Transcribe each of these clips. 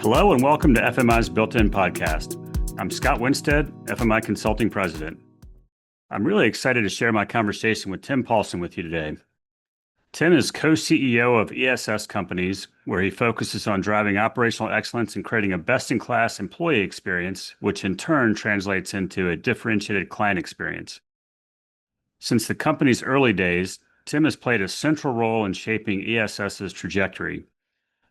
Hello and welcome to FMI's Built-In Podcast. I'm Scott Winstead, FMI Consulting President. I'm really excited to share my conversation with Tim Paulson with you today. Tim is co-CEO of ESS Companies, where he focuses on driving operational excellence and creating a best-in-class employee experience, which in turn translates into a differentiated client experience. Since the company's early days, Tim has played a central role in shaping ESS's trajectory,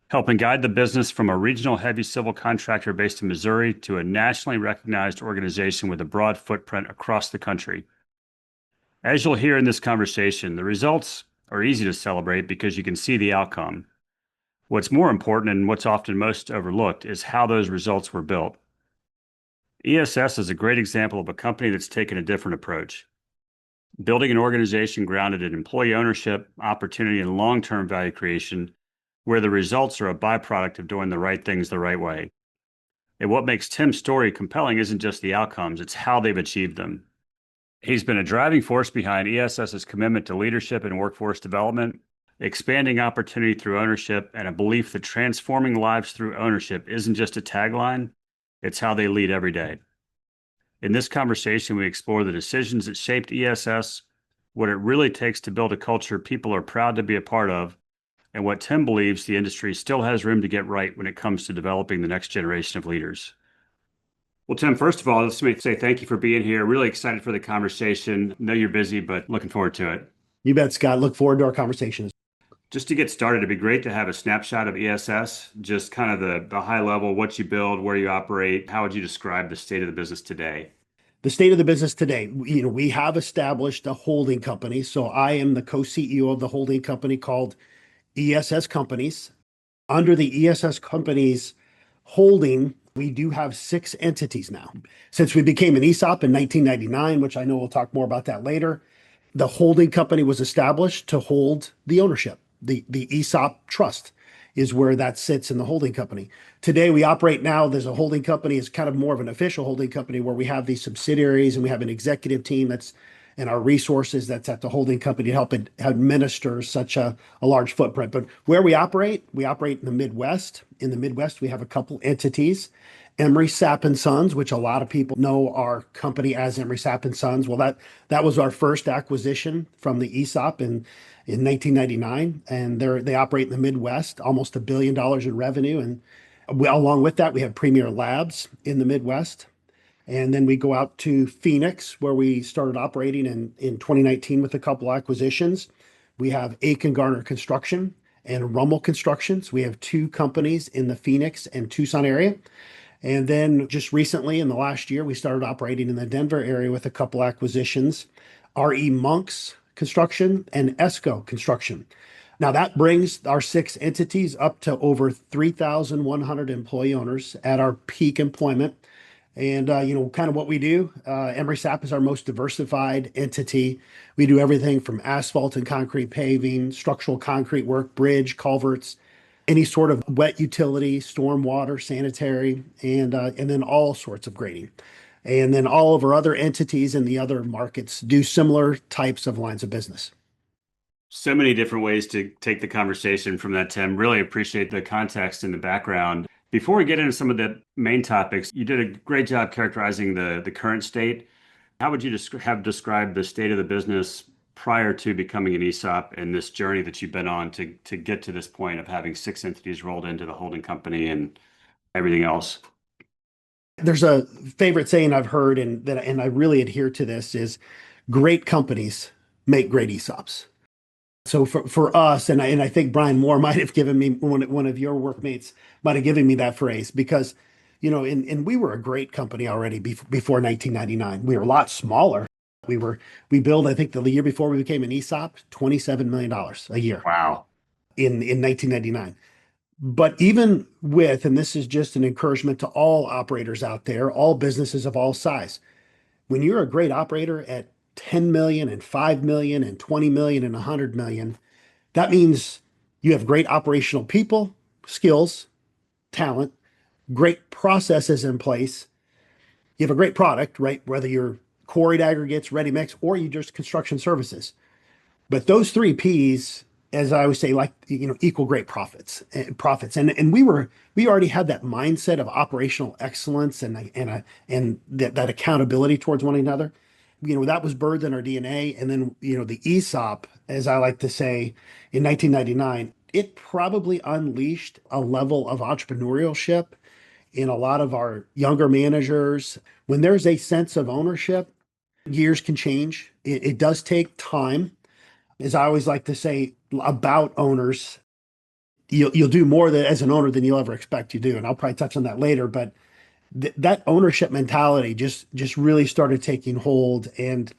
helping guide the business from a regional heavy civil contractor based in Missouri to a nationally recognized organization with a broad footprint across the country. As you'll hear in this conversation, the results are easy to celebrate because you can see the outcome. What's more important and what's often most overlooked is how those results were built. ESS is a great example of a company that's taken a different approach, building an organization grounded in employee ownership, opportunity, and long-term value creation, where the results are a byproduct of doing the right things the right way. And what makes Tim's story compelling isn't just the outcomes, it's how they've achieved them. He's been a driving force behind ESS's commitment to leadership and workforce development, expanding opportunity through ownership, and a belief that transforming lives through ownership isn't just a tagline, it's how they lead every day. In this conversation, we explore the decisions that shaped ESS, what it really takes to build a culture people are proud to be a part of, and what Tim believes the industry still has room to get right when it comes to developing the next generation of leaders. Well, Tim, first of all, let's say thank you for being here. Really excited for the conversation. I know you're busy, but looking forward to it. You bet, Scott. Look forward to our conversations. Just to get started, it'd be great to have a snapshot of ESS, just kind of the high level, what you build, where you operate. How would you describe the state of the business today? The state of the business today, we have established a holding company. So I am the co-CEO of the holding company called ESS Companies. Under the ESS Companies holding, we do have 6 entities now. Since we became an ESOP in 1999, which I know we'll talk more about that later, the holding company was established to hold the ownership. The ESOP trust is where that sits in the holding company. Today we operate now, there's a holding company, it's kind of more of an official holding company where we have these subsidiaries and we have an executive team that's and our resources that's at the holding company to help it administer such a large footprint. But where we operate in the Midwest. In the Midwest, we have a couple entities, Emery, Sapp and Sons, which a lot of people know our company as Emery, Sapp and Sons. Well, that was our first acquisition from the ESOP in 1999, and they operate in the Midwest, almost $1 billion in revenue. And along with that, we have Premier Labs in the Midwest. And then we go out to Phoenix, where we started operating in 2019 with a couple acquisitions. We have Aiken Garner Construction and Rummel Construction. So we have 2 companies in the Phoenix and Tucson area. And then just recently, in the last year, we started operating in the Denver area with a couple acquisitions, R.E. Monk's Construction and ESCO Construction. Now that brings our 6 entities up to over 3,100 employee owners at our peak employment. And, kind of what we do, Emery Sapp is our most diversified entity. We do everything from asphalt and concrete paving, structural concrete work, bridge, culverts, any sort of wet utility, stormwater, sanitary, and then all sorts of grading. And then all of our other entities in the other markets do similar types of lines of business. So many different ways to take the conversation from that, Tim. Really appreciate the context and the background. Before we get into some of the main topics, you did a great job characterizing the current state. How would you have described the state of the business prior to becoming an ESOP and this journey that you've been on to get to this point of having 6 entities rolled into the holding company and everything else? There's a favorite saying I've heard, and I really adhere to this, is great companies make great ESOPs. So for us, and I think Brian Moore might have given me, one of your workmates might have given me that phrase, because, and we were a great company already before 1999. We were a lot smaller. We billed, I think the year before we became an ESOP, $27 million a year. Wow. In 1999. But even with, and this is just an encouragement to all operators out there, all businesses of all size, when you're a great operator at 10 million and 5 million and 20 million and 100 million, that means you have great operational people, skills, talent, great processes in place. You have a great product, right? Whether you're quarried aggregates, ready mix, or you just construction services. But those 3 Ps as I always say, like, equal great profits. And we already had that mindset of operational excellence and that accountability towards one another. That was birthed in our DNA. And then, the ESOP, as I like to say, in 1999, it probably unleashed a level of entrepreneurship in a lot of our younger managers. When there's a sense of ownership, years can change. It does take time. As I always like to say about owners, you'll do more as an owner than you'll ever expect you do. And I'll probably touch on that later. But that ownership mentality just really started taking hold, and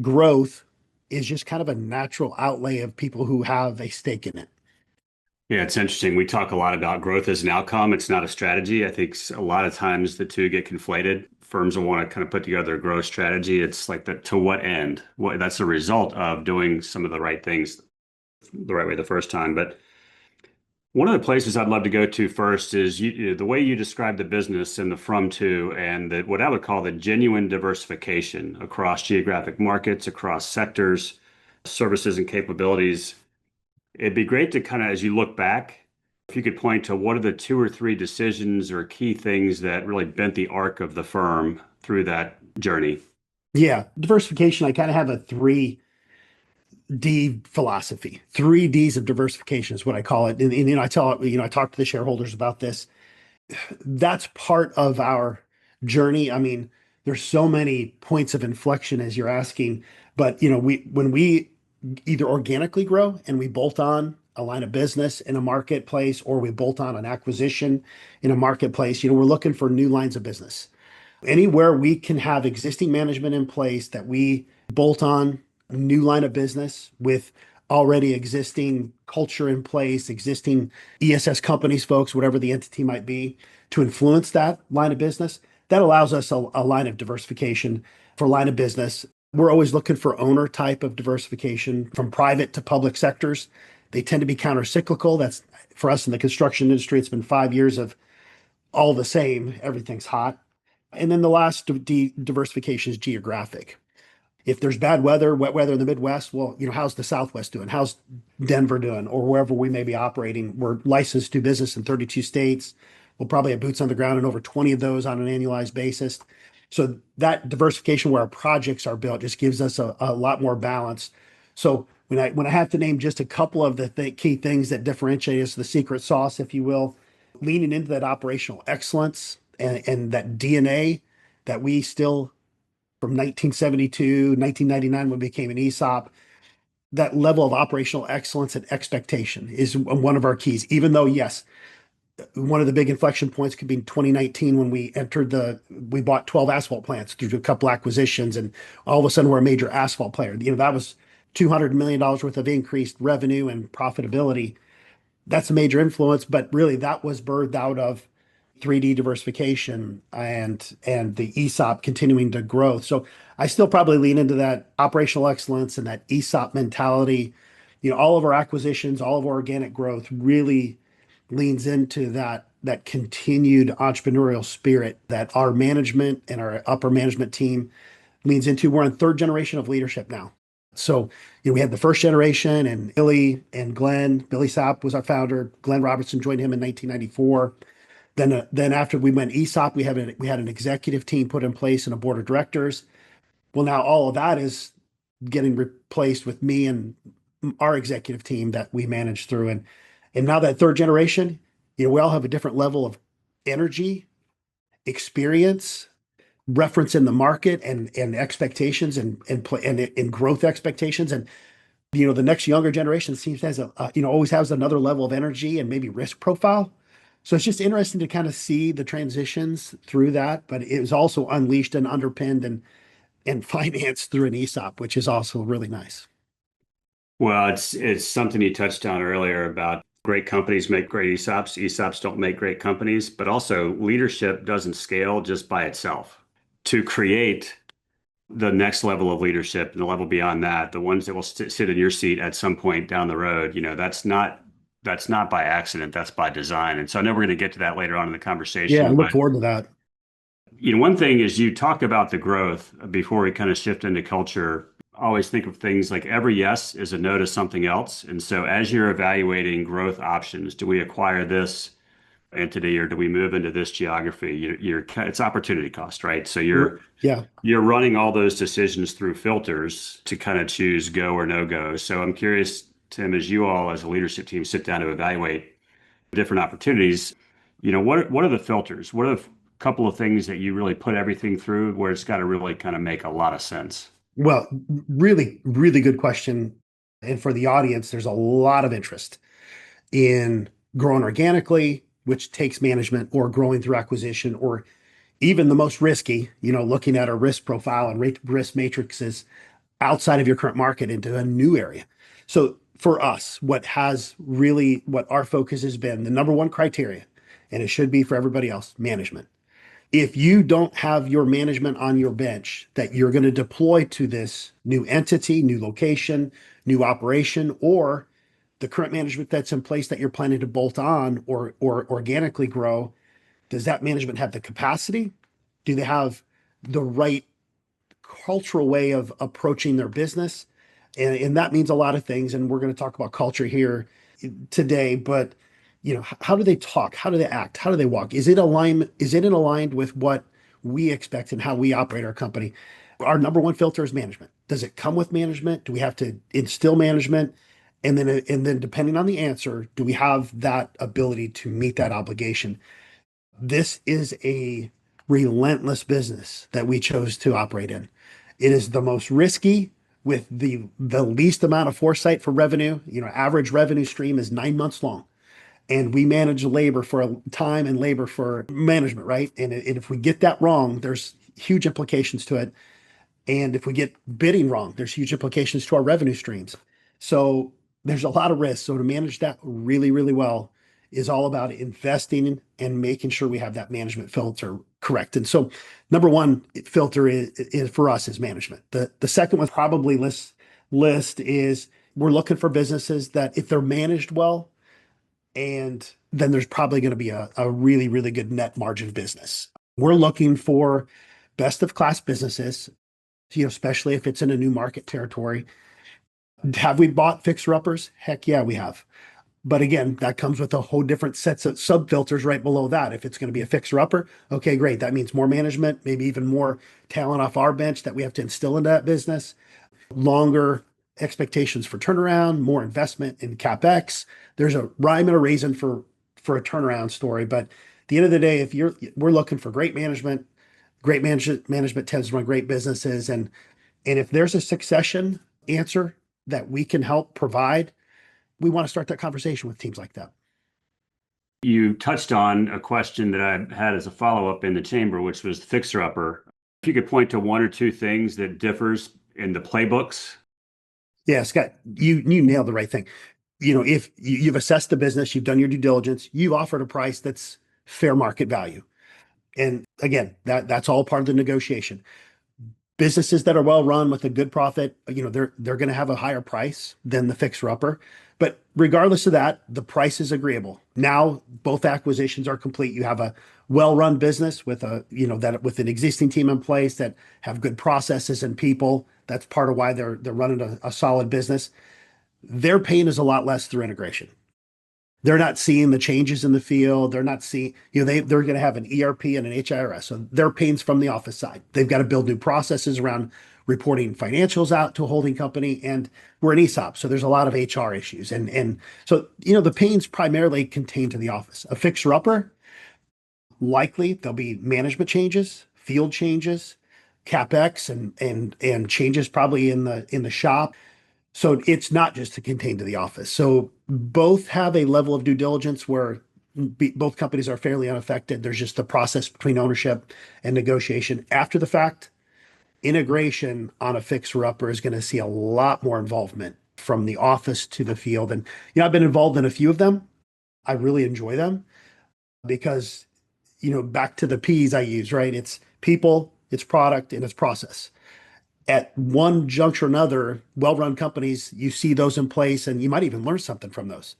growth is just kind of a natural outlay of people who have a stake in it. Yeah, it's interesting. We talk a lot about growth as an outcome. It's not a strategy. I think a lot of times the two get conflated. Firms will want to kind of put together a growth strategy. It's like that to what end? That's the result of doing some of the right things the right way the first time. But one of the places I'd love to go to first is the way you describe the business and the from to, and what I would call the genuine diversification across geographic markets, across sectors, services, and capabilities. It'd be great to kind of, as you look back, if you could point to what are the two or three decisions or key things that really bent the arc of the firm through that journey. Yeah, diversification. I kind of have a 3D philosophy. 3Ds of diversification is what I call it. And I talk to the shareholders about this. That's part of our journey. I mean, there's so many points of inflection as you're asking, but when we either organically grow and we bolt on a line of business in a marketplace, or we bolt on an acquisition in a marketplace, we're looking for new lines of business. Anywhere we can have existing management in place that we bolt on a new line of business with already existing culture in place, existing ESS companies, folks, whatever the entity might be, to influence that line of business, that allows us a line of diversification for line of business. We're always looking for owner type of diversification from private to public sectors. They tend to be counter-cyclical. That's for us in the construction industry. It's been 5 years of all the same. Everything's hot. And then the last diversification is geographic. If there's bad weather, wet weather in the Midwest, well, how's the Southwest doing? How's Denver doing? Or wherever we may be operating. We're licensed to do business in 32 states. We'll probably have boots on the ground in over 20 of those on an annualized basis. So that diversification where our projects are built just gives us a lot more balance. So when I have to name just a couple of the key things that differentiate us, the secret sauce, if you will, leaning into that operational excellence and that DNA that we still, from 1972, 1999, when we became an ESOP, that level of operational excellence and expectation is one of our keys. Even though, yes, one of the big inflection points could be 2019 when we bought 12 asphalt plants through a couple acquisitions, and all of a sudden we're a major asphalt player. That was $200 million worth of increased revenue and profitability. That's a major influence, but really that was birthed out of 3D diversification and the ESOP continuing to grow. So I still probably lean into that operational excellence and that ESOP mentality. All of our acquisitions, all of our organic growth really leans into that continued entrepreneurial spirit that our management and our upper management team leans into. We're on third generation of leadership now. So, we had the first generation, and Billy and Glenn. Billy Sapp was our founder. Glenn Robertson joined him in 1994. Then after we went ESOP, we had an executive team put in place and a board of directors. Well, now all of that is getting replaced with me and our executive team that we manage through. And now that third generation, we all have a different level of energy, experience, reference in the market, and expectations and growth expectations. And the next younger generation seems to always has another level of energy and maybe risk profile. So it's just interesting to kind of see the transitions through that, but it was also unleashed and underpinned and financed through an ESOP, which is also really nice. Well, it's something you touched on earlier about great companies make great ESOPs. ESOPs don't make great companies, but also leadership doesn't scale just by itself. To create the next level of leadership and the level beyond that, the ones that will sit in your seat at some point down the road, that's not by accident, that's by design. And so I know we're going to get to that later on in the Yeah, I conversation, look but forward to that. one thing is you talk about the growth before we kind of shift into culture. always think of things like every yes is a no to something else. And so as you're evaluating growth options, do we acquire this entity or do we move into this geography? It's opportunity cost, right? So Yeah. you're running all those decisions through filters to kind of choose go or no go. So I'm curious, Tim, as you all as a leadership team sit down to evaluate different opportunities, what are the filters? What are the couple of things that you really put everything through where it's got to really kind of make a lot of sense? Well, really, really good question. And for the audience, there's a lot of interest in growing organically, which takes management, or growing through acquisition, or even the most risky, looking at a risk profile and risk matrices outside of your current market into a new area. So for us, what our focus has been, the number one criteria, and it should be for everybody else, management. If you don't have your management on your bench that you're going to deploy to this new entity, new location, new operation, or the current management that's in place that you're planning to bolt on or organically grow, does that management have the capacity? Do they have the right cultural way of approaching their business? And that means a lot of things. And we're going to talk about culture here today, but how do they talk? How do they act? How do they walk? Is it in aligned with what we expect and how we operate our company? Our number one filter is management. Does it come with management? Do we have to instill management? And then depending on the answer, do we have that ability to meet that obligation? This is a relentless business that we chose to operate in. It is the most risky with the least amount of foresight for revenue. Average revenue stream is 9 months long, and we manage labor for time and labor for management, right? And if we get that wrong, there's huge implications to it. And if we get bidding wrong, there's huge implications to our revenue streams. So there's a lot of risk. So to manage that really, really well is all about investing and making sure we have that management filter correct. And so number one filter is for us is management. The second one probably list is we're looking for businesses that if they're managed well, and then there's probably going to be a really, really good net margin business. We're looking for best of class businesses, especially if it's in a new market territory. Have we bought fixer uppers? Heck yeah, we have. But again, that comes with a whole different sets of sub filters right below that. If it's going to be a fixer upper, okay, great. That means more management, maybe even more talent off our bench that we have to instill into that business. Longer expectations for turnaround, more investment in CapEx. There's a rhyme and a reason for a turnaround story. But at the end of the day, we're looking for great management tends to run great businesses. And if there's a succession answer that we can help provide, we want to start that conversation with teams like that. You touched on a question that I had as a follow-up in the chamber, which was the fixer-upper. If you could point to one or two things that differs in the playbooks. Yeah, Scott, you nailed the right thing. If you've assessed the business, you've done your due diligence, you've offered a price that's fair market value. And again, that's all part of the negotiation. Businesses that are well run with a good profit, they're going to have a higher price than the fixer upper. But regardless of that, the price is agreeable. Now both acquisitions are complete. You have a well-run business with with an existing team in place that have good processes and people. That's part of why they're running a solid business. Their pain is a lot less through integration. They're not seeing the changes in the field. They're not seeing, they're going to have an ERP and an HIRS. So their pain's from the office side. They've got to build new processes around reporting financials out to a holding company. And we're an ESOP. So there's a lot of HR issues. And so, the pain's primarily contained to the office. A fixer upper, likely there'll be management changes, field changes, CapEx and changes probably in the shop. So it's not just to contain to the office. So both have a level of due diligence where both companies are fairly unaffected. There's just a process between ownership and negotiation. After the fact, integration on a fixer-upper is going to see a lot more involvement from the office to the field. And I've been involved in a few of them. I really enjoy them because, back to the P's I use, right? It's people, it's product, and it's process. At one juncture or another, well-run companies, you see those in place and you might even learn something from those.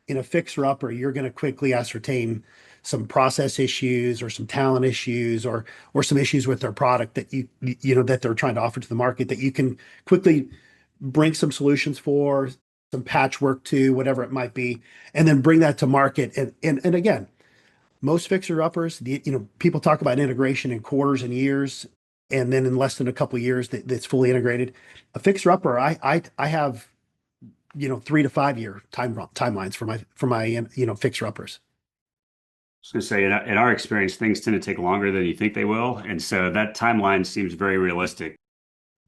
In a fixer-upper, you're going to quickly ascertain some process issues or some talent issues or some issues with their product that that they're trying to offer to the market that you can quickly bring some solutions for, some patchwork to, whatever it might be, and then bring that to market. And again, most fixer uppers, people talk about integration in quarters and years, and then in less than a couple of years that's fully integrated. A fixer upper, I have 3 to 5 year timelines for my fixer uppers. I was going to say, in our experience, things tend to take longer than you think they will. And so that timeline seems very realistic.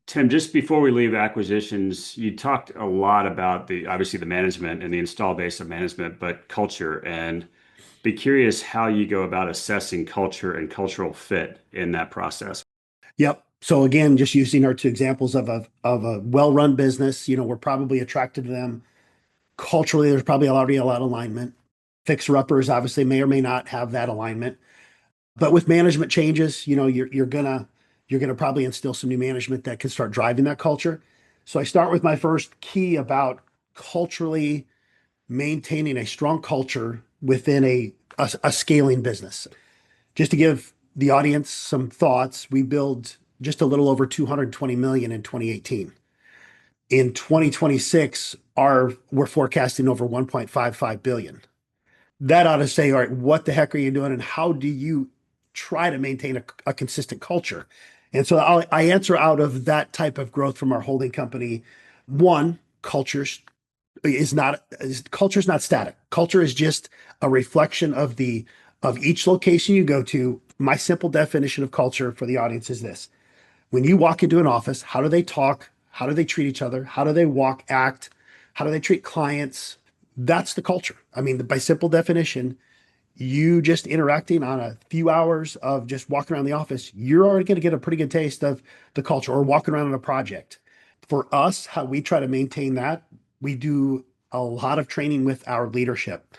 Tim, just before we leave acquisitions, you talked a lot about obviously the management and the install base of management, but culture, and be curious how you go about assessing culture and cultural fit in that process. Yep. So again, just using our two examples of a well-run business, we're probably attracted to them. Culturally, there's probably already a lot of alignment. Fixer-uppers obviously may or may not have that alignment. But with management changes, you're gonna probably instill some new management that can start driving that culture. So I start with my first key about culturally maintaining a strong culture within a scaling business. Just to give the audience some thoughts, we build just a little over 220 million in 2018. In 2026, we're forecasting over 1.55 billion. That ought to say, all right, what the heck are you doing, and how do you try to maintain a consistent culture? And so I answer out of that type of growth from our holding company. One, culture's not static. Culture is just a reflection of each location you go to. My simple definition of culture for the audience is this: when you walk into an office, how do they talk? How do they treat each other? How do they walk, act? How do they treat clients? That's the culture. I mean, by simple definition, you just interacting on a few hours of just walking around the office, you're already going to get a pretty good taste of the culture, or walking around on a project. For us, how we try to maintain that, we do a lot of training with our leadership.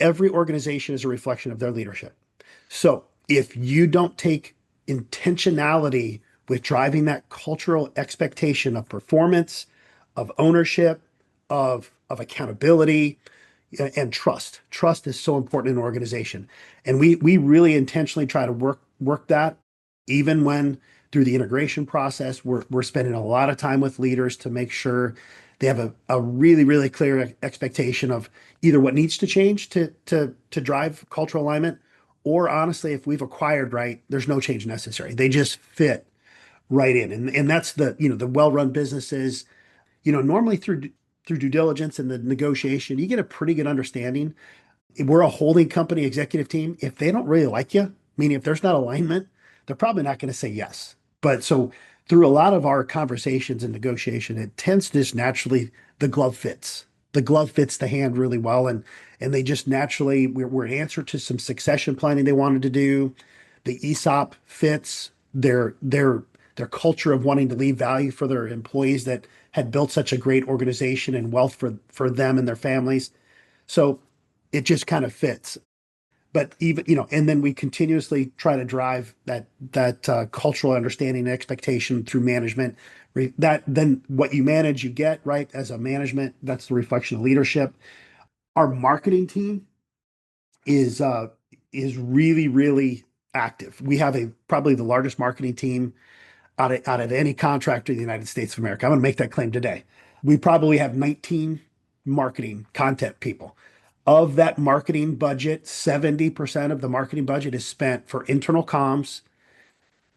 Every organization is a reflection of their leadership. So if you don't take intentionality with driving that cultural expectation of performance, of ownership, of accountability, and trust. Trust is so important in an organization. And we really intentionally try to work that, even when through the integration process, we're spending a lot of time with leaders to make sure they have a really, really clear expectation of either what needs to change to drive cultural alignment, or honestly, if we've acquired right, there's no change necessary. They just fit right in. And that's the well-run businesses, normally through due diligence and the negotiation, you get a pretty good understanding. We're a holding company executive team. If they don't really like you, meaning if there's not alignment, they're probably not going to say yes. But so through a lot of our conversations and negotiation, it tends to just naturally, the glove fits. The glove fits the hand really well. And they just naturally, we're an answer to some succession planning they wanted to do. The ESOP fits their culture of wanting to leave value for their employees that had built such a great organization and wealth for them and their families. So it just kind of fits. But even, and then we continuously try to drive that cultural understanding and expectation through management. That then what you manage, you get, right? As a management, that's the reflection of leadership. Our marketing team is really, really active. We have probably the largest marketing team out of any contractor in the United States of America. I'm going to make that claim today. We probably have 19 marketing content people. Of that marketing budget, 70% of the marketing budget is spent for internal comms,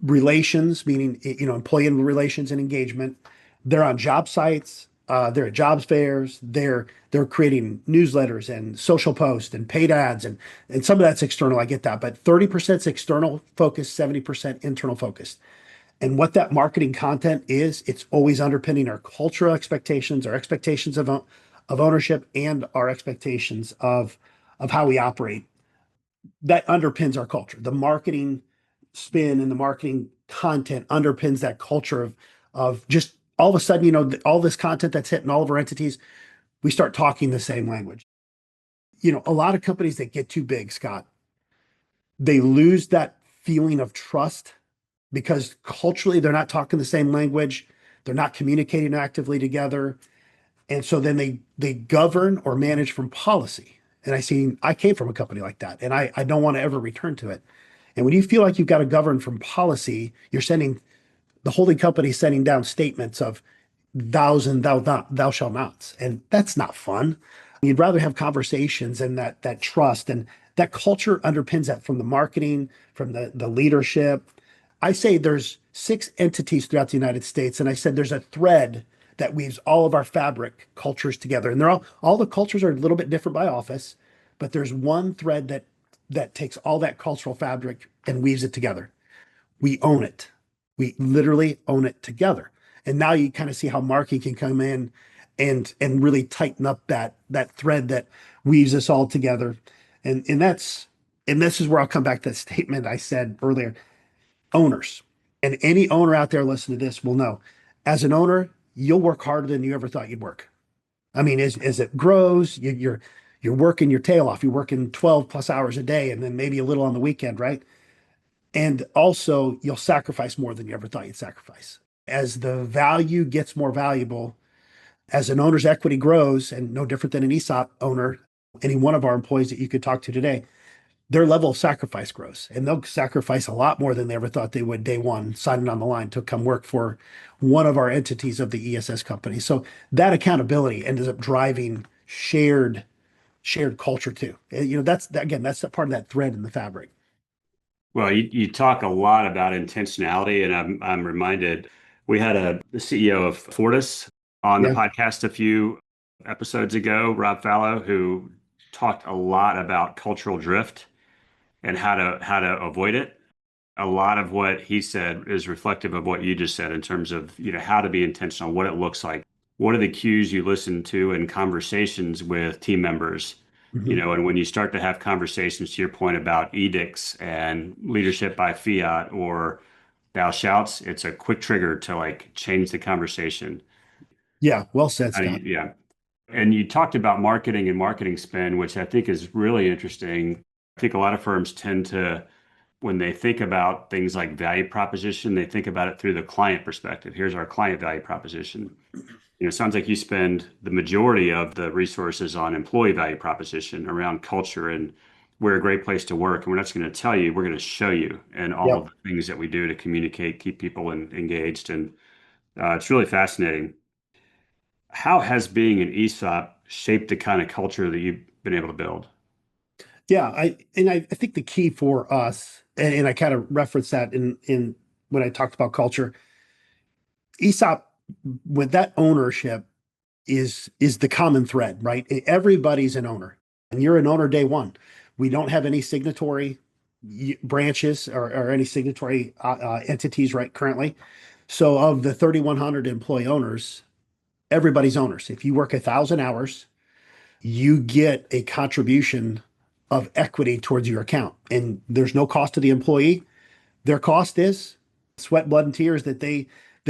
relations, meaning employee relations and engagement. They're on job sites. They're at jobs fairs. They're creating newsletters and social posts and paid ads, and some of that's external. I get that, but 30% is external focused, 70% internal focused. And what that marketing content is, it's always underpinning our cultural expectations, our expectations of ownership, and our expectations of how we operate. That underpins our culture. The marketing spin and the marketing content underpins that culture of just all of a sudden, all this content that's hitting all of our entities, we start talking the same language. A lot of companies that get too big, Scott, they lose that feeling of trust because culturally they're not talking the same language. They're not communicating actively together. And so then they govern or manage from policy. And I came from a company like that, and I don't want to ever return to it. And when you feel like you've got to govern from policy, you're sending the holding company sending down statements of thous and thou shall nots. And that's not fun. You'd rather have conversations and that trust and that culture underpins that from the marketing, from the leadership. I say there's 6 entities throughout the United States, and I said there's a thread that weaves all of our fabric cultures together. And they're all the cultures are a little bit different by office, but there's one thread that takes all that cultural fabric and weaves it together. We own it. We literally own it together. And now you kind of see how marketing can come in and really tighten up that thread that weaves us all together. And this is where I'll come back to that statement I said earlier. Owners, and any owner out there listening to this will know, as an owner, you'll work harder than you ever thought you'd work. I mean, as it grows, you're working your tail off. You're working 12 plus hours a day, and then maybe a little on the weekend, right? And also, you'll sacrifice more than you ever thought you'd sacrifice. As the value gets more valuable, as an owner's equity grows, and no different than an ESOP owner, any one of our employees that you could talk to today, their level of sacrifice grows. And they'll sacrifice a lot more than they ever thought they would day one, signing on the line to come work for one of our entities of the ESS company. So that accountability ends up driving shared culture too. That's again, that's part of that thread in the fabric. Well, you talk a lot about intentionality, and I'm reminded we had the CEO of Fortis on the Yeah. podcast a few episodes ago, Rob Fallow, who talked a lot about cultural drift and how to avoid it. A lot of what he said is reflective of what you just said in terms of, how to be intentional, what it looks like. What are the cues you listen to in conversations with team members? Mhm. And when you start to have conversations, to your point about edicts and leadership by fiat or thou shouts, it's a quick trigger to like change the conversation. Yeah. Well said, How do you, Scott. yeah. And you talked about marketing and marketing spend, which I think is really interesting. I think a lot of firms tend to, when they think about things like value proposition, they think about it through the client perspective. Here's our client value proposition. It sounds like you spend the majority of the resources on employee value proposition around culture and we're a great place to work. And we're not just going to tell you, we're going to show you and all of Yep. the things that we do to communicate, keep people engaged. And it's really fascinating. How has being an ESOP shaped the kind of culture that you've been able to build? Yeah. I think the key for us, and I kind of referenced that in when I talked about culture, ESOP with that ownership is the common thread, right? Everybody's an owner, and you're an owner day one. We don't have any signatory branches or any signatory entities right currently. So of the 3,100 employee owners, everybody's owners. If you work 1,000 hours, you get a contribution of equity towards your account, and there's no cost to the employee. Their cost is sweat, blood, and tears that they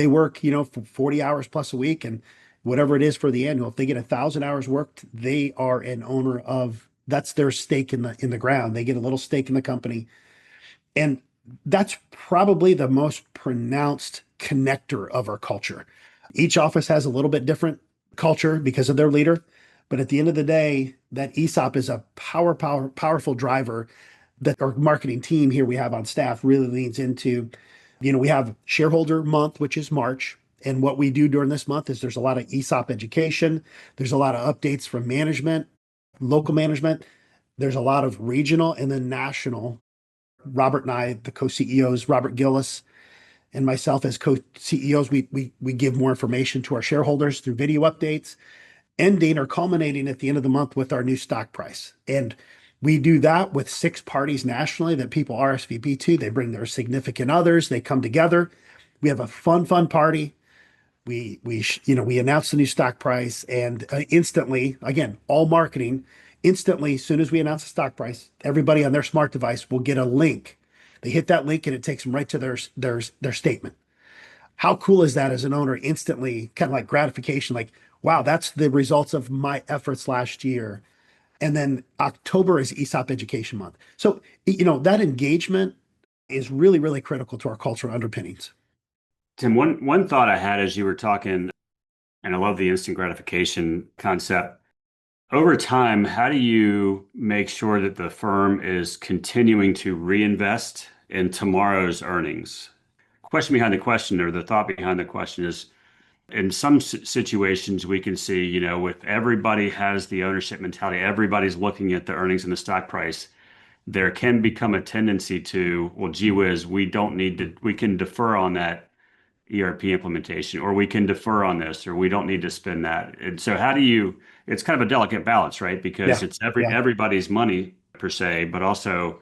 work, for 40 hours plus a week and whatever it is for the annual. If they get 1,000 hours worked, they are an owner of that's their stake in the ground. They get a little stake in the company. And that's probably the most pronounced connector of our culture. Each office has a little bit different culture because of their leader. But at the end of the day, that ESOP is a powerful driver that our marketing team here we have on staff really leans into. We have shareholder month, which is March. And what we do during this month is there's a lot of ESOP education. There's a lot of updates from management, local management. There's a lot of regional and then national. Robert and I, the co-CEOs, Robert Gillis and myself as co-CEOs, we give more information to our shareholders through video updates, ending or culminating at the end of the month with our new stock price. And we do that with 6 parties nationally that people RSVP to. They bring their significant others. They come together. We have a fun party. We announce the new stock price and instantly, again, all marketing, instantly, as soon as we announce the stock price, everybody on their smart device will get a link. They hit that link and it takes them right to their statement. How cool is that as an owner? Instantly, kind of like gratification, like, wow, that's the results of my efforts last year. And then October is ESOP Education Month. So, that engagement is really, really critical to our cultural underpinnings. Tim, one thought I had as you were talking, and I love the instant gratification concept. Over time, how do you make sure that the firm is continuing to reinvest in tomorrow's earnings? Question behind the question, or the thought behind the question is, in some situations, we can see, if everybody has the ownership mentality, everybody's looking at the earnings and the stock price, there can become a tendency to, well, gee whiz, we don't need to, we can defer on that ERP implementation, or we can defer on this, or we don't need to spend that. And so how do you, it's kind of a delicate balance, right? Because Yeah. it's Yeah. everybody's money per se, but also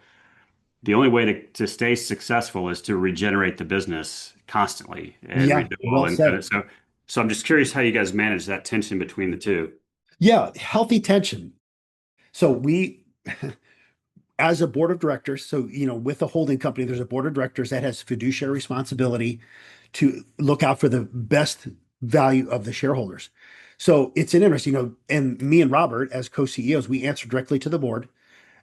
the only way to stay successful is to regenerate the business constantly and Yeah. renewal Well and kind said. of so I'm just curious how you guys manage that tension between the two. Yeah. Healthy tension. So we, as a board of directors, so, with a holding company, there's a board of directors that has fiduciary responsibility to look out for the best value of the shareholders. So it's an interest, and me and Robert, as co-CEOs, we answer directly to the board.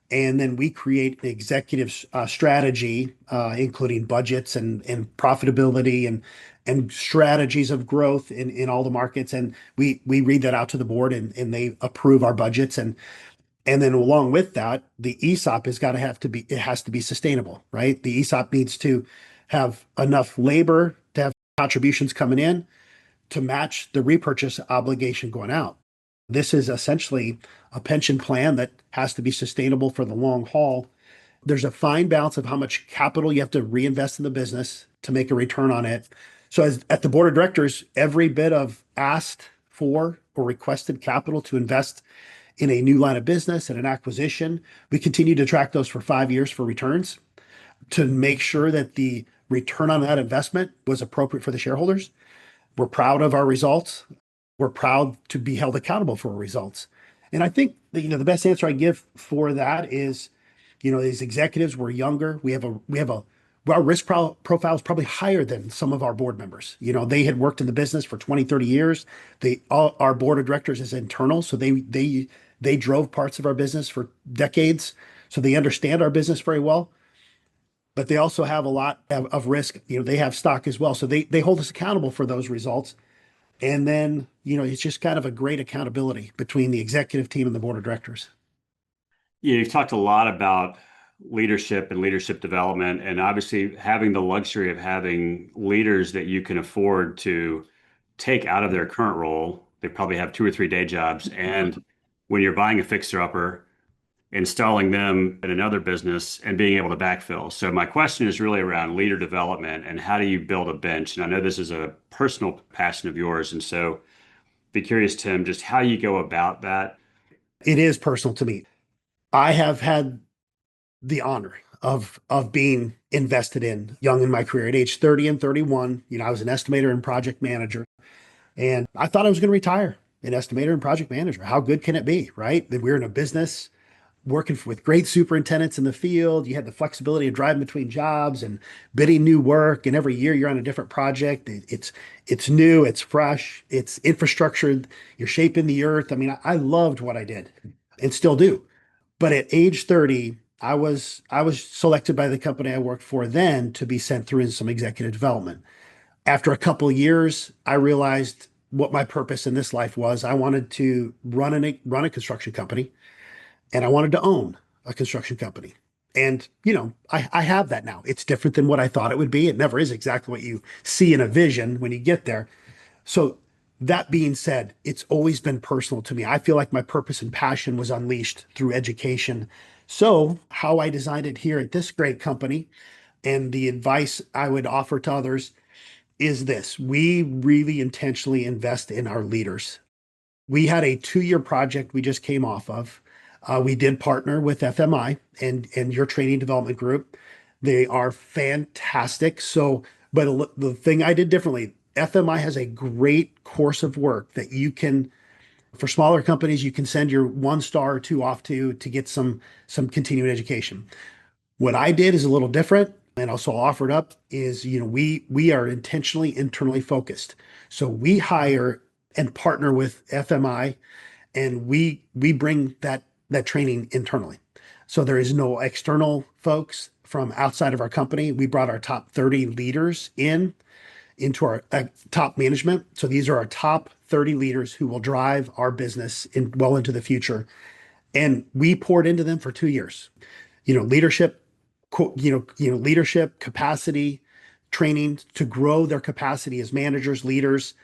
And then we create the executive strategy, including budgets and profitability and strategies of growth in all the markets. And we read that out to the board, and they approve our budgets. And then along with that, the ESOP it has to be sustainable, right? The ESOP needs to have enough labor to have contributions coming in to match the repurchase obligation going out. This is essentially a pension plan that has to be sustainable for the long haul. There's a fine balance of how much capital you have to reinvest in the business to make a return on it. So as at the board of directors, every bit of asked for or requested capital to invest in a new line of business and an acquisition, we continue to track those for 5 years for returns to make sure that the return on that investment was appropriate for the shareholders. We're proud of our results. We're proud to be held accountable for our results. And I think that, the best answer I give for that is, these executives were younger. Our risk profile is probably higher than some of our board members. They had worked in the business for 20, 30 years. Our board of directors is internal. So they drove parts of our business for decades. So they understand our business very well, but they also have a lot of risk. They have stock as well. So they hold us accountable for those results. And then, it's just kind of a great accountability between the executive team and the board of directors. Yeah, you've talked a lot about leadership and leadership development, and obviously having the luxury of having leaders that you can afford to take out of their current role. They probably have 2 or 3 day jobs. And when you're buying a fixer-upper, installing them in another business and being able to backfill. So my question is really around leader development and how do you build a bench? And I know this is a personal passion of yours. And so be curious, Tim, just how you go about that. It is personal to me. I have had the honor of being invested in young in my career at age 30 and 31. I was an estimator and project manager, and I thought I was going to retire an estimator and project manager. How good can it be, right? That we're in a business working with great superintendents in the field. You had the flexibility of driving between jobs and bidding new work. And every year you're on a different project. It's new, it's fresh, it's infrastructure. You're shaping the earth. I mean, I loved what I did and still do. But at age 30, I was selected by the company I worked for then to be sent through in some executive development. After a couple of years, I realized what my purpose in this life was. I wanted to run a construction company, and I wanted to own a construction company. And, I have that now. It's different than what I thought it would be. It never is exactly what you see in a vision when you get there. So, that being said, it's always been personal to me. I feel like my purpose and passion was unleashed through education. So, how I designed it here at this great company and the advice I would offer to others is this: we really intentionally invest in our leaders. We had a 2-year project we just came off of. We did partner with FMI and your training development group. They are fantastic. So, but the thing I did differently, FMI has a great course of work that for smaller companies, you can send your 1 star or two off to get some continuing education. What I did is a little different, and also offered up is, we are intentionally internally focused. So we hire and partner with FMI, and we bring that training internally. So there is no external folks from outside of our company. We brought our top 30 leaders into our top management. So these are our top 30 leaders who will drive our business well into the future. And we poured into them for 2 years. Leadership, leadership capacity training to grow their capacity as managers, leaders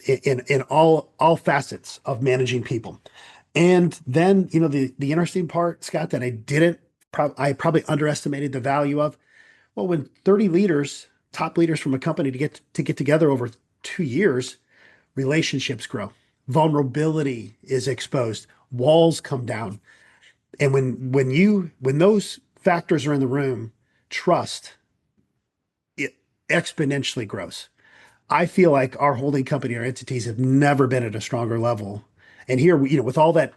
in all facets of managing people. And then, the interesting part, Scott, that I probably underestimated the value of. Well, when 30 leaders, top leaders from a company to get together over 2 years, relationships grow, vulnerability is exposed, walls come down. And when those factors are in the room, trust, it exponentially grows. I feel like our holding company, our entities have never been at a stronger level. And here, with all that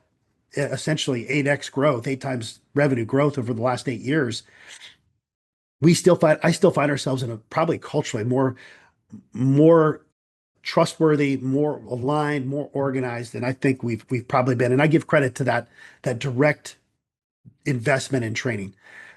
essentially 8x growth, 8 times revenue growth over the last 8 years, I still find ourselves in a probably culturally more trustworthy, more aligned, more organized than I think we've probably been. And I give credit to that direct investment in training.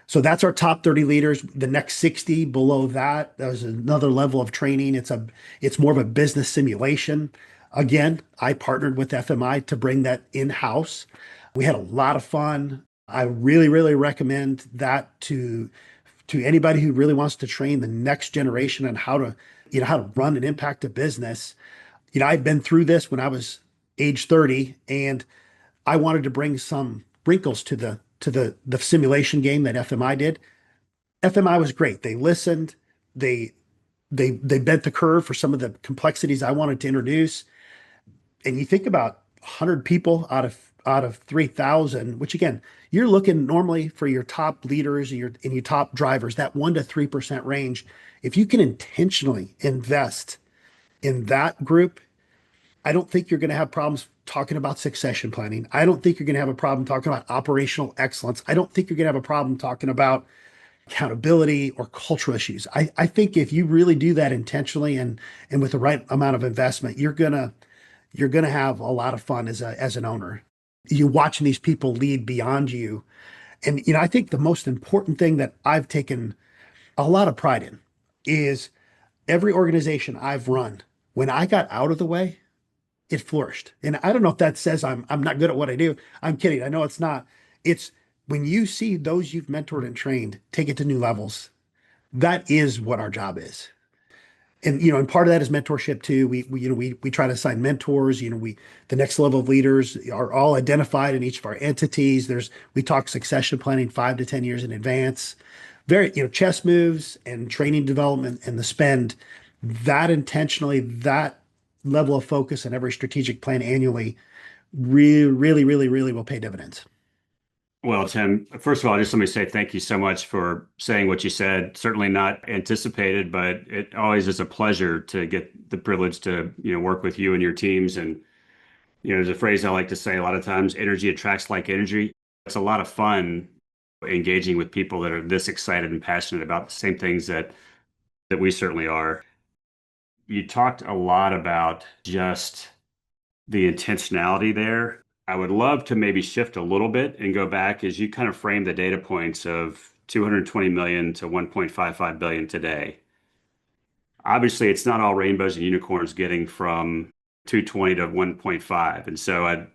So that's our top 30 leaders. The next 60 below that, there's another level of training. It's more of a business simulation. Again, I partnered with FMI to bring that in-house. We had a lot of fun. I really, really recommend that to anybody who really wants to train the next generation on how to run and impact a business. I've been through this when I was age 30, and I wanted to bring some wrinkles to the simulation game that FMI did. FMI was great. They listened. They bent the curve for some of the complexities I wanted to introduce. And you think about 100 people out of 3,000, which again, you're looking normally for your top leaders and your top drivers, that 1 to 3% range. If you can intentionally invest in that group, I don't think you're going to have problems talking about succession planning. I don't think you're going to have a problem talking about operational excellence. I don't think you're going to have a problem talking about accountability or cultural issues. I think if you really do that intentionally and with the right amount of investment, you're gonna have a lot of fun as an owner. You watching these people lead beyond you. And I think the most important thing that I've taken a lot of pride in is every organization I've run, when I got out of the way, it flourished. And I don't know if that says I'm not good at what I do. I'm kidding. I know it's not. It's when you see those you've mentored and trained take it to new levels, that is what our job is. And part of that is mentorship too. We try to assign mentors. The next level of leaders are all identified in each of our entities. We talk succession planning 5 to 10 years in advance. Very, chess moves and training development and the spend that intentionally, that level of focus in every strategic plan annually really, really, really, really will pay dividends. Well, Tim, first of all, just let me say thank you so much for saying what you said. Certainly not anticipated, but it always is a pleasure to get the privilege to, work with you and your teams. And, there's a phrase I like to say a lot of times, energy attracts like energy. It's a lot of fun engaging with people that are this excited and passionate about the same things that we certainly are. You talked a lot about just the intentionality there. I would love to maybe shift a little bit and go back as you kind of frame the data points of 220 million to 1.55 billion today. Obviously, it's not all rainbows and unicorns getting from 220 to 1.5. And so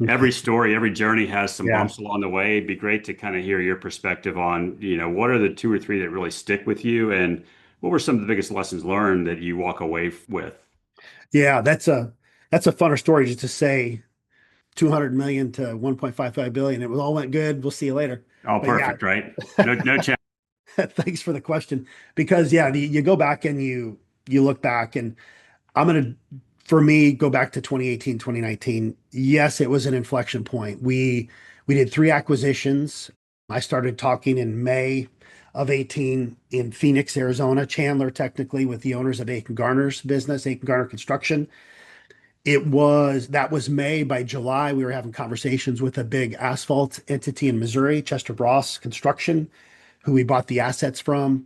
every story, every journey has some Yeah. bumps along the way. It'd be great to kind of hear your perspective on, what are the two or three that really stick with you, and what were some of the biggest lessons learned that you walk away with? Yeah, that's a funner story just to say 200 million to 1.55 billion. It was all went good. We'll see you later. All But yeah, perfect, right? No challenge. thanks for the question. Because yeah, you go back and you look back, and I'm gonna, for me, go back to 2018, 2019. Yes, it was an inflection point. We did 3 acquisitions. I started talking in May of 18 in Phoenix, Arizona, Chandler, technically, with the owners of Aiken Garner's business, Aiken Garner Construction. That was May. By July, we were having conversations with a big asphalt entity in Missouri, Chester Bross Construction, who we bought the assets from.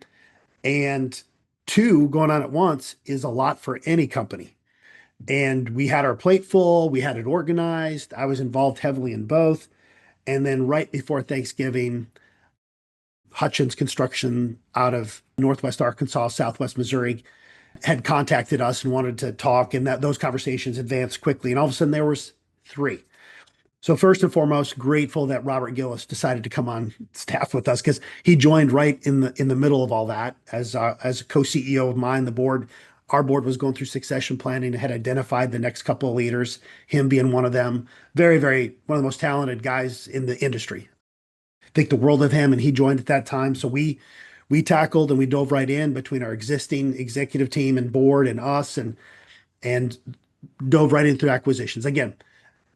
And two going on at once is a lot for any company. And we had our plate full, we had it organized. I was involved heavily in both. And then right before Thanksgiving, Hutchins Construction out of Northwest Arkansas, Southwest Missouri had contacted us and wanted to talk, and that those conversations advanced quickly. And all of a sudden there was three. So first and foremost, grateful that Robert Gillis decided to come on staff with us because he joined right in the middle of all that as a co-CEO of mine. The board, our board was going through succession planning and had identified the next couple of leaders, him being one of them. Very, very one of the most talented guys in the industry. Think the world of him, and he joined at that time. So we tackled and we dove right in between our existing executive team and board and us, and dove right into acquisitions. Again,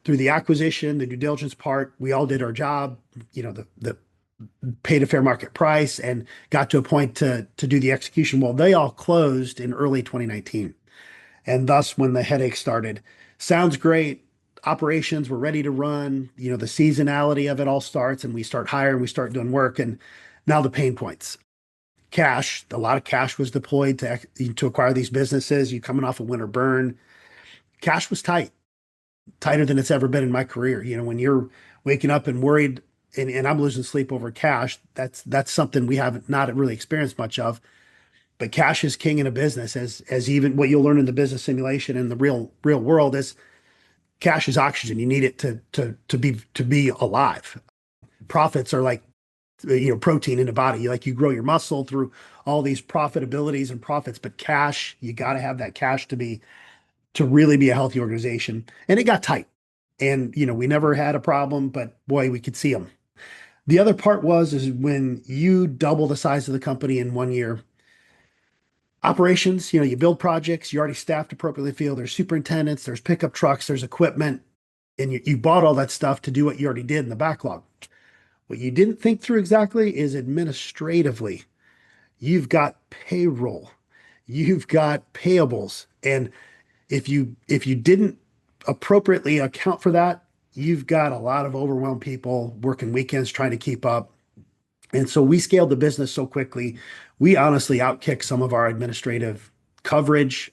through the acquisition, the due diligence part, we all did our job, the paid a fair market price and got to a point to do the execution. Well, they all closed in early 2019. And thus when the headache started. Sounds great. Operations were ready to run. The seasonality of it all starts and we start hiring, we start doing work. And now the pain points. Cash, a lot of cash was deployed to acquire these businesses. You coming off a winter burn. Cash was tight, tighter than it's ever been in my career. When you're waking up and worried and I'm losing sleep over cash, that's something we haven't not really experienced much of. But cash is king in a business, as even what you'll learn in the business simulation and the real world is cash is oxygen. You need it to be alive. Profits are like protein in the body. Like you grow your muscle through all these profitabilities and profits, but cash, you got to have that cash to really be a healthy organization. And it got tight. And we never had a problem, but boy, we could see them. The other part is when you double the size of the company in 1 year, operations, you build projects, you already staffed appropriately field, there's superintendents, there's pickup trucks, there's equipment, and you bought all that stuff to do what you already did in the backlog. What you didn't think through exactly is administratively, you've got payroll, you've got payables. And if you didn't appropriately account for that, you've got a lot of overwhelmed people working weekends trying to keep up. And so we scaled the business so quickly. We honestly outkicked some of our administrative coverage.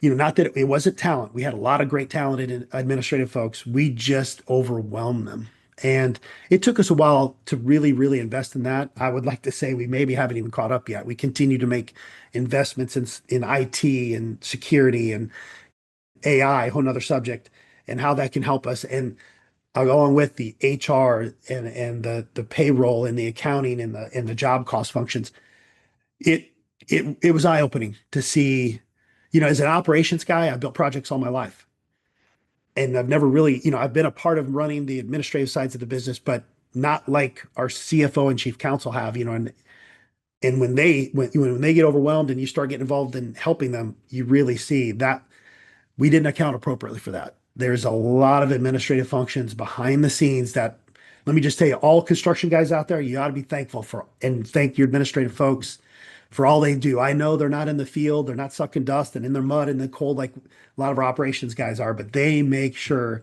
Not that it wasn't talent. We had a lot of great talented administrative folks. We just overwhelmed them. And it took us a while to really, really invest in that. I would like to say we maybe haven't even caught up yet. We continue to make investments in IT and security and AI, a whole nother subject, and how that can help us. And along with the HR and the payroll and the accounting and the job cost functions, it was eye-opening to see, as an operations guy, I built projects all my life. And I've never really, I've been a part of running the administrative sides of the business, but not like our CFO and chief counsel have, and when they get overwhelmed and you start getting involved in helping them, you really see that we didn't account appropriately for that. There's a lot of administrative functions behind the scenes that, let me just tell you, all construction guys out there, you ought to be thankful for and thank your administrative folks for all they do. I know they're not in the field, they're not sucking dust and in their mud and the cold like a lot of our operations guys are, but they make sure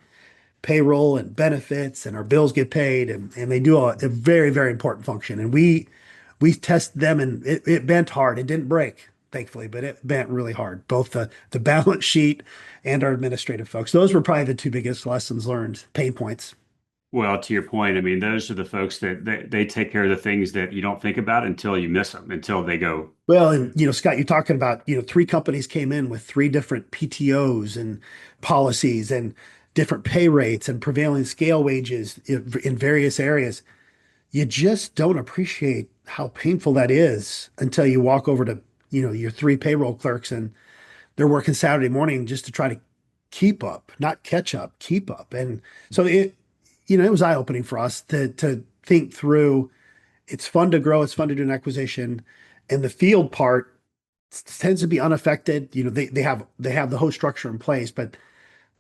payroll and benefits and our bills get paid, and they do a very, very important function. And we test them, and it bent hard. It didn't break, thankfully, but it bent really hard, both the balance sheet and our administrative folks. Those were probably the two biggest lessons learned, pain points. Well, to your point, I mean, those are the folks that they take care of the things that you don't think about until you miss them, until they go. Well, and Scott, you're talking about, three companies came in with three different PTOs and policies and different pay rates and prevailing scale wages in various areas. You just don't appreciate how painful that is until you walk over to, your three payroll clerks and they're working Saturday morning just to try to keep up, not catch up, keep up. And so it was eye-opening for us to think through. It's fun to grow, it's fun to do an acquisition, and the field part tends to be unaffected. They have the whole structure in place, but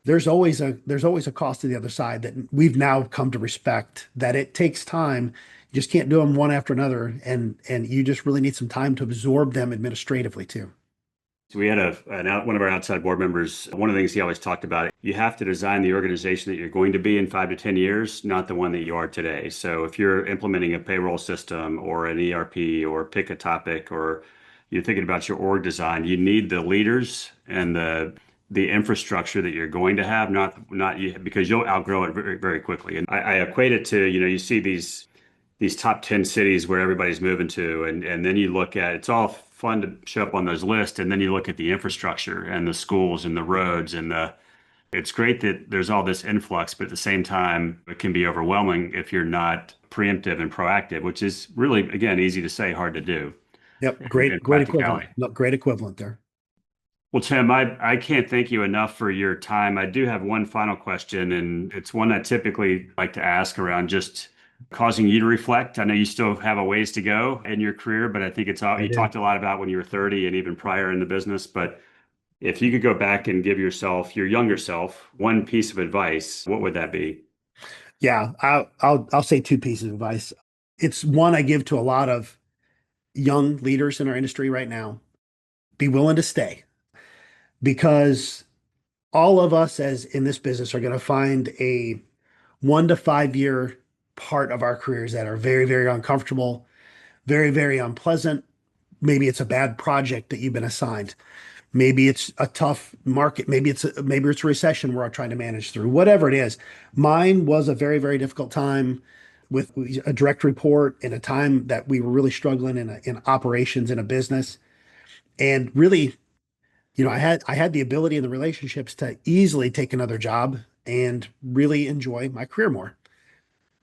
there's always a cost to the other side that we've now come to respect, that it takes time. You just can't do them one after another, and you just really need some time to absorb them administratively too. So we had one of our outside board members, one of the things he always talked about, you have to design the organization that you're going to be in 5 to 10 years, not the one that you are today. So if you're implementing a payroll system or an ERP or pick a topic, or you're thinking about your org design, you need the leaders and the infrastructure that you're going to have, not you, because you'll outgrow it very, very quickly. And I equate it to, you see these top 10 cities where everybody's moving to, and then you look at, it's all fun to show up on those lists. And then you look at the infrastructure and the schools and the roads and it's great that there's all this influx, but at the same time, it can be overwhelming if you're not preemptive and proactive, which is really, again, easy to say, hard to do Yep. in Great equivalent. practicality. No, great equivalent there. Well, Tim, I can't thank you enough for your time. I do have one final question, and it's one I typically like to ask around just causing you to reflect. I know you still have a ways to go in your career, but I think it's all I you do. talked a lot about when you were 30 and even prior in the business. But if you could go back and give yourself, your younger self, one piece of advice, what would that be? Yeah, I'll say two pieces of advice. It's one I give to a lot of young leaders in our industry right now. Be willing to stay because all of us as in this business are going to find a 1 to 5 year part of our careers that are very, very uncomfortable, very, very unpleasant. Maybe it's a bad project that you've been assigned. Maybe it's a tough market. Maybe it's a recession we're trying to manage through. Whatever it is, mine was a very, very difficult time with a direct report in a time that we were really struggling in operations in a business. And really, I had the ability and the relationships to easily take another job and really enjoy my career more.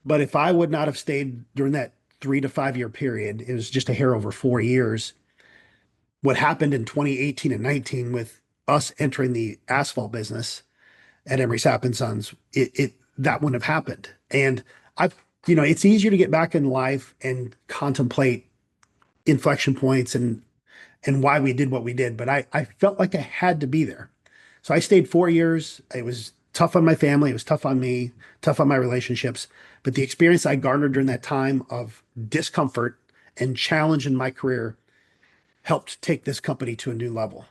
But if I would not have stayed during that 3 to 5 year period, it was just a hair over 4 years. What happened in 2018 and 19 with us entering the asphalt business at Emery Sapp and Sons, it that wouldn't have happened. And I've, it's easier to get back in life and contemplate inflection points and why we did what we did. But I felt like I had to be there. So I stayed 4 years. It was tough on my family. It was tough on me, tough on my relationships. But the experience I garnered during that time of discomfort and challenge in my career helped take this company to a new level.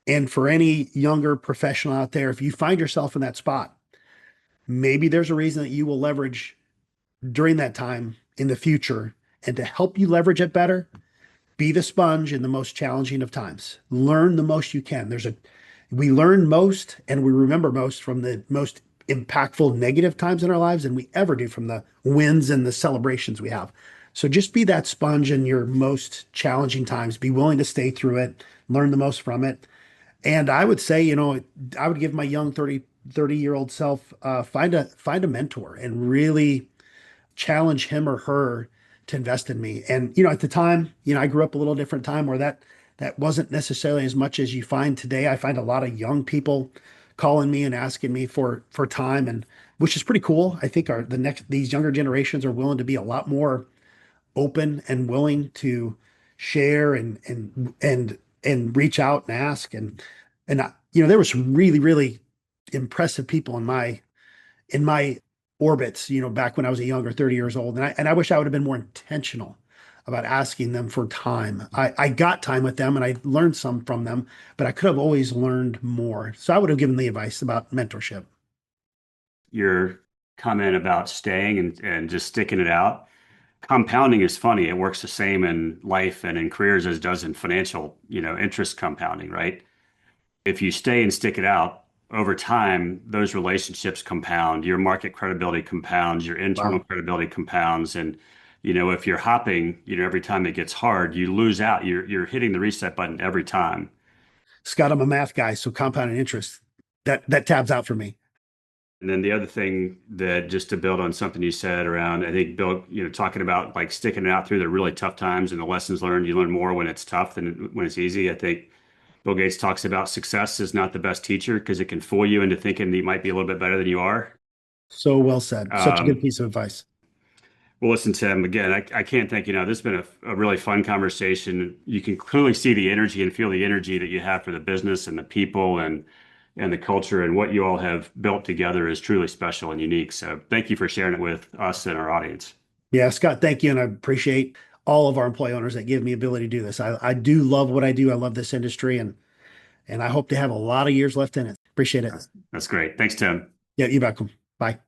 And for any younger professional out there, if you find yourself in that spot, maybe there's a reason that you will leverage during that time in the future. And to help you leverage it better, be the sponge in the most challenging of times. Learn the most you can. We learn most and we remember most from the most impactful negative times in our lives than we ever do from the wins and the celebrations we have. So just be that sponge in your most challenging times. Be willing to stay through it, learn the most from it. And I would say, I would give my young 30-year-old self, find a mentor and really challenge him or her to invest in me. And, at the time, I grew up a little different time where that wasn't necessarily as much as you find today. I find a lot of young people calling me and asking me for time, and which is pretty cool. I think these younger generations are willing to be a lot more open and willing to share and reach out and ask. There were some really, really impressive people in my orbits, back when I was a younger 30 years old. And I wish I would have been more intentional about asking them for time. I got time with them and I learned some from them, but I could have always learned more. So I would have given the advice about mentorship. Your comment about staying and just sticking it out. Compounding is funny. It works the same in life and in careers as it does in financial, interest compounding, right? If you stay and stick it out over time, those relationships compound, your market credibility compounds, your internal Wow. credibility compounds. And, if you're hopping, every time it gets hard, you lose out. You're hitting the reset button every time. Scott, I'm a math guy, so compounded interest, that tabs out for me. And then the other thing that just to build on something you said around, I think Bill, talking about like sticking it out through the really tough times and the lessons learned, you learn more when it's tough than when it's easy. I think Bill Gates talks about success is not the best teacher because it can fool you into thinking that you might be a little bit better than you are. So well said. Such a good Um, piece of advice. well, listen, Tim, again, I can't thank you. Now, this has been a really fun conversation. You can clearly see the energy and feel the energy that you have for the business and the people and the culture and what you all have built together is truly special and unique. So thank you for sharing it with us and our audience. Yeah, Scott, thank you. And I appreciate all of our employee owners that give me ability to do this. I do love what I do. I love this industry and I hope to have a lot of years left in it. Appreciate it. That's great. Thanks, Tim. Yeah, you're welcome. Bye.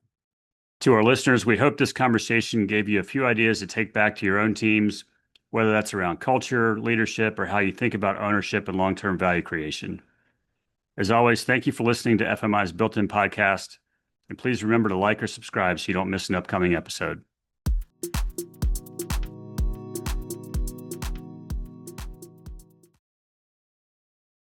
To our listeners, we hope this conversation gave you a few ideas to take back to your own teams, whether that's around culture, leadership, or how you think about ownership and long-term value creation. As always, thank you for listening to FMI's Built-In Podcast, and please remember to like or subscribe so you don't miss an upcoming episode.